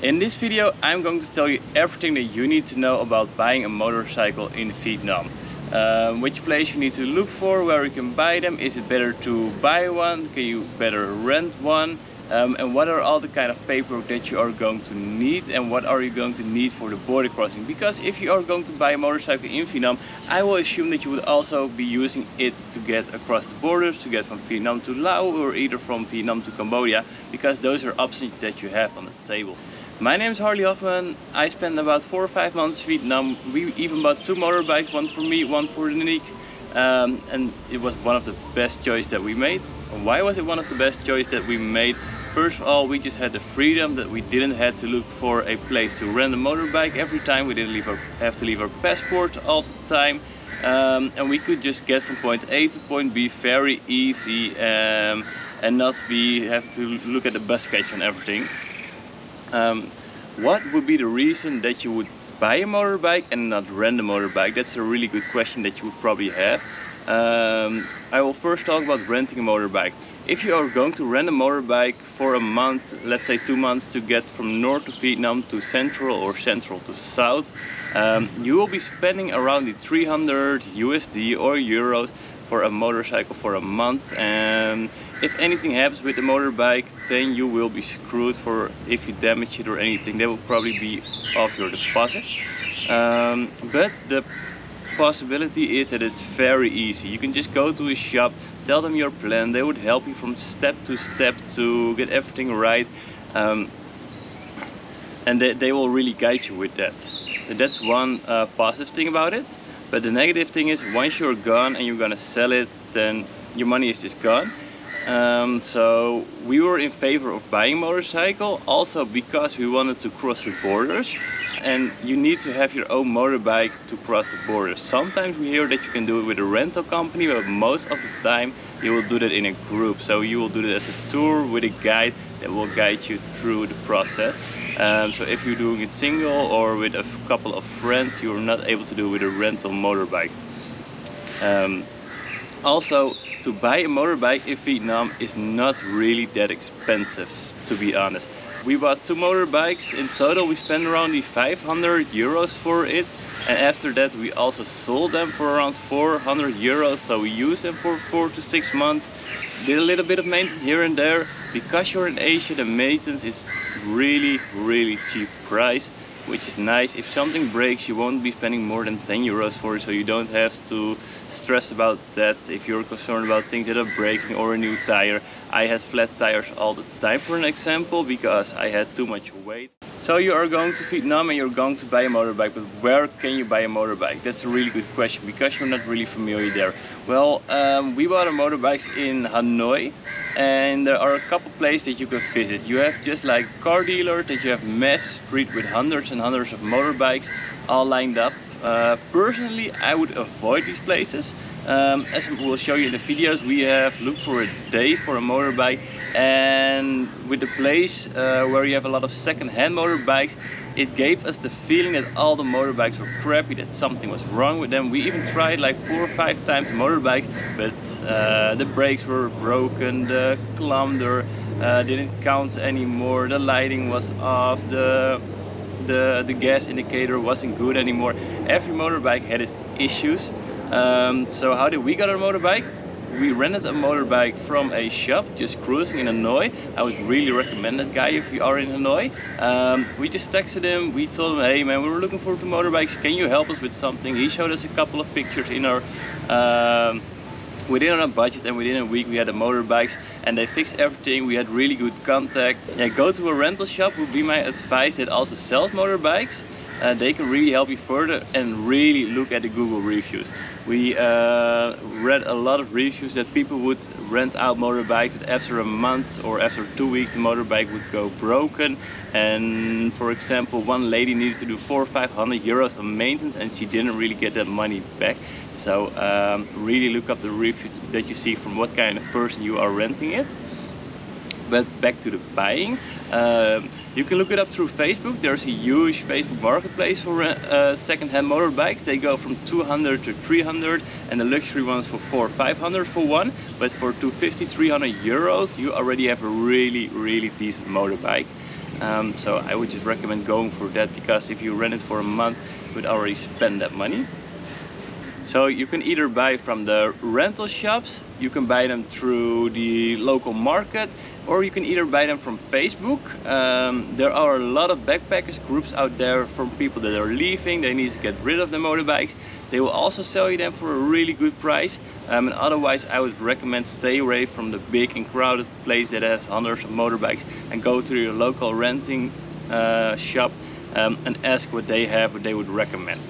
In this video I'm going to tell you everything that you need to know about buying a motorcycle in Vietnam. Which place you need to look for, where you can buy them, is it better to buy one, can you better rent one, and what are all the kind of paperwork that you are going to need, and what are you going to need for the border crossing. Because if you are going to buy a motorcycle in Vietnam, I will assume that you would also be using it to get across the borders, to get from Vietnam to Laos, or either from Vietnam to Cambodia, because those are options that you have on the table. My name is Harley Hoffman. I spent about 4 or 5 months in Vietnam. We even bought 2 motorbikes, one for me, one for Nick, and it was one of the best choices that we made. And why was it one of the best choices that we made? First of all, we just had the freedom that we didn't have to look for a place to rent a motorbike every time. We didn't have to leave our passport all the time, and we could just get from point A to point B very easy, and not have to look at the bus sketch and everything. What would be the reason that you would buy a motorbike and not rent a motorbike? That's a really good question that you would probably have. I will first talk about renting a motorbike. If you are going to rent a motorbike for a month, let's say 2 months, to get from north to Vietnam to central, or central to south, you will be spending around the 300 USD or euros for a motorcycle for a month. And if anything happens with the motorbike, then you will be screwed. For if you damage it or anything, they will probably be off your deposit. But the possibility is that it's very easy. You can just go to a shop, tell them your plan, they would help you from step to step to get everything right, and they will really guide you with that. So that's one positive thing about it. But the negative thing is, once you're gone and you're gonna sell it, then your money is just gone. So we were in favor of buying a motorcycle, also because we wanted to cross the borders, and you need to have your own motorbike to cross the borders. Sometimes we hear that you can do it with a rental company, but most of the time you will do that in a group. So you will do it as a tour with a guide that will guide you through the process. So if you're doing it single or with a couple of friends, you're not able to do it with a rental motorbike. Also, to buy a motorbike in Vietnam is not really that expensive, to be honest. We bought 2 motorbikes. In total we spent around the 500 euros for it, and after that we also sold them for around 400 euros. So we used them for 4 to 6 months, did a little bit of maintenance here and there. Because you're in Asia, the maintenance is really cheap price, which is nice. If something breaks, you won't be spending more than 10 euros for it, so you don't have to stress about that if you're concerned about things that are breaking or a new tire. I had flat tires all the time, for an example, because I had too much weight. So you are going to Vietnam and you're going to buy a motorbike, but where can you buy a motorbike? That's a really good question, because you're not really familiar there. Well, we bought a motorbikes in Hanoi, and there are a couple places that you can visit. You have just like car dealers, that you have massive street with hundreds and hundreds of motorbikes all lined up. Personally, I would avoid these places. As we'll show you in the videos, we have looked for a day for a motorbike, and with the place where you have a lot of second-hand motorbikes, it gave us the feeling that all the motorbikes were crappy, that something was wrong with them. We even tried like 4 or 5 times motorbikes, but the brakes were broken, the clumper didn't count anymore, the lighting was off, the gas indicator wasn't good anymore. Every motorbike had its issues. So how did we get our motorbike? We rented a motorbike from a shop just cruising in Hanoi. I would really recommend that guy if you are in Hanoi. We just texted him, we told him, hey man, we were looking for 2 motorbikes, can you help us with something? He showed us a couple of pictures in our within our budget, and within a week we had the motorbikes, and they fixed everything. We had really good contact. Yeah, go to a rental shop would be my advice, that also sells motorbikes. They can really help you further, and really look at the Google reviews. We read a lot of reviews that people would rent out motorbike, but after a month or after 2 weeks the motorbike would go broken. And for example, one lady needed to do 400 or 500 euros of maintenance, and she didn't really get that money back. So really look up the review that you see from what kind of person you are renting it. But back to the buying, you can look it up through Facebook. There's a huge Facebook marketplace for second-hand motorbikes. They go from 200 to 300, and the luxury ones for 400 or 500 for one. But for 250, 300 euros, you already have a really decent motorbike. So I would just recommend going for that, because if you rent it for a month, you would already spend that money. So you can either buy from the rental shops, you can buy them through the local market, or you can either buy them from Facebook. There are a lot of backpackers groups out there from people that are leaving, they need to get rid of the motorbikes. They will also sell you them for a really good price. And otherwise I would recommend stay away from the big and crowded place that has hundreds of motorbikes, and go to your local renting shop and ask what they have, what they would recommend.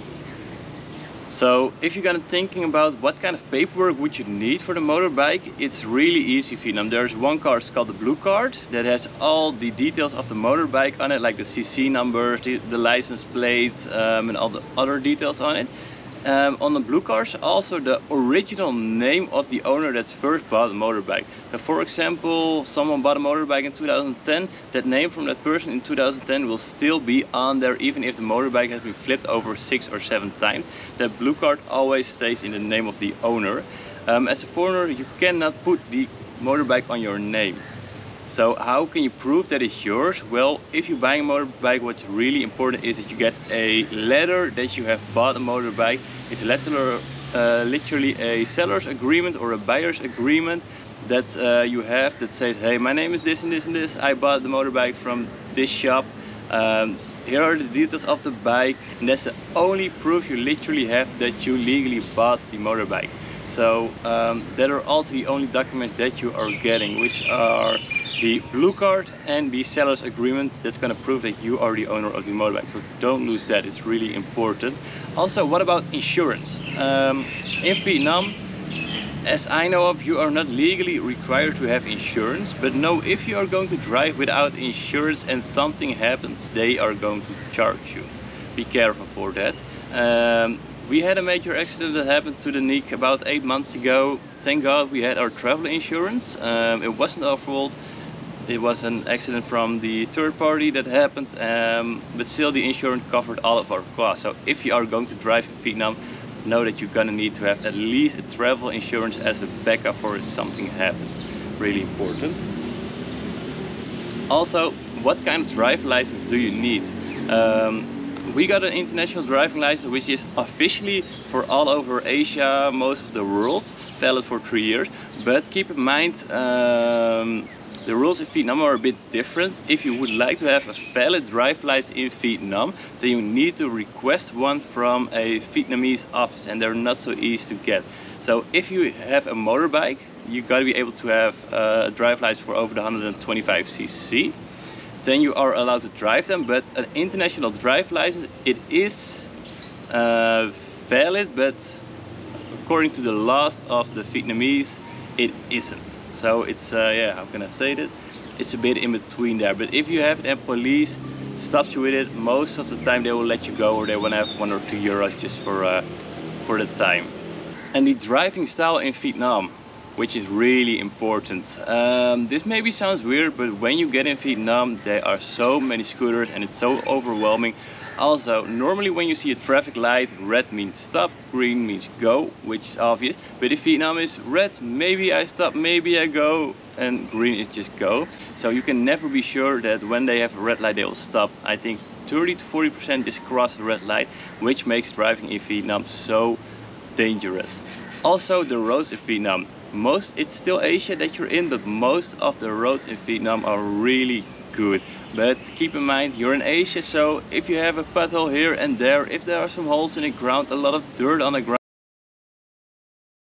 So if you're thinking about what kind of paperwork would you need for the motorbike, it's really easy in Vietnam. There's one card, it's called the blue card, that has all the details of the motorbike on it, like the CC numbers, the license plates, and all the other details on it. On the blue cards also the original name of the owner that first bought the motorbike. So for example, someone bought a motorbike in 2010, that name from that person in 2010 will still be on there, even if the motorbike has been flipped over 6 or 7 times. That blue card always stays in the name of the owner. As a foreigner, you cannot put the motorbike on your name. So how can you prove that it's yours? Well, if you're buying a motorbike, what's really important is that you get a letter that you have bought a motorbike. It's a letter, literally a seller's agreement or a buyer's agreement that you have, that says, hey, my name is this and this and this, I bought the motorbike from this shop, here are the details of the bike, and that's the only proof you literally have that you legally bought the motorbike. So that are also the only documents that you are getting, which are the blue card and the seller's agreement. That's going to prove that you are the owner of the motorbike. So don't lose that, it's really important. Also, what about insurance? In Vietnam, as I know of, you are not legally required to have insurance, but no, if you are going to drive without insurance and something happens, they are going to charge you. Be careful for that. We had a major accident that happened to the Nick about 8 months ago. Thank God we had our travel insurance. It wasn't our fault. It was an accident from the third party that happened, but still the insurance covered all of our costs. So if you are going to drive in Vietnam, know that you're gonna need to have at least a travel insurance as a backup for if something happens. Really important. Also, what kind of driver license do you need? We got an international driving license, which is officially for all over Asia, most of the world, valid for 3 years. But keep in mind, the rules in Vietnam are a bit different. If you would like to have a valid driving license in Vietnam, then you need to request one from a Vietnamese office, and they're not so easy to get. So if you have a motorbike, you got to be able to have a driving license for over the 125cc. Then you are allowed to drive them, but an international driving license, it is valid, but according to the laws of the Vietnamese, it isn't. So it's, yeah, how can I say that? It's a bit in between there. But if you have it and police stops you with it, most of the time they will let you go, or they want to have €1 or €2 just for the time. And the driving style in Vietnam, which is really important. This maybe sounds weird, but when you get in Vietnam, there are so many scooters and it's so overwhelming. Also, normally when you see a traffic light, red means stop, green means go, which is obvious. But in Vietnam is red, maybe I stop, maybe I go, and green is just go. So you can never be sure that when they have a red light, they will stop. I think 30 to 40% just cross the red light, which makes driving in Vietnam so dangerous. Also, the roads in Vietnam. It's still Asia that you're in, but most of the roads in Vietnam are really good. But keep in mind, you're in Asia, so if you have a pothole here and there, if there are some holes in the ground, a lot of dirt on the ground,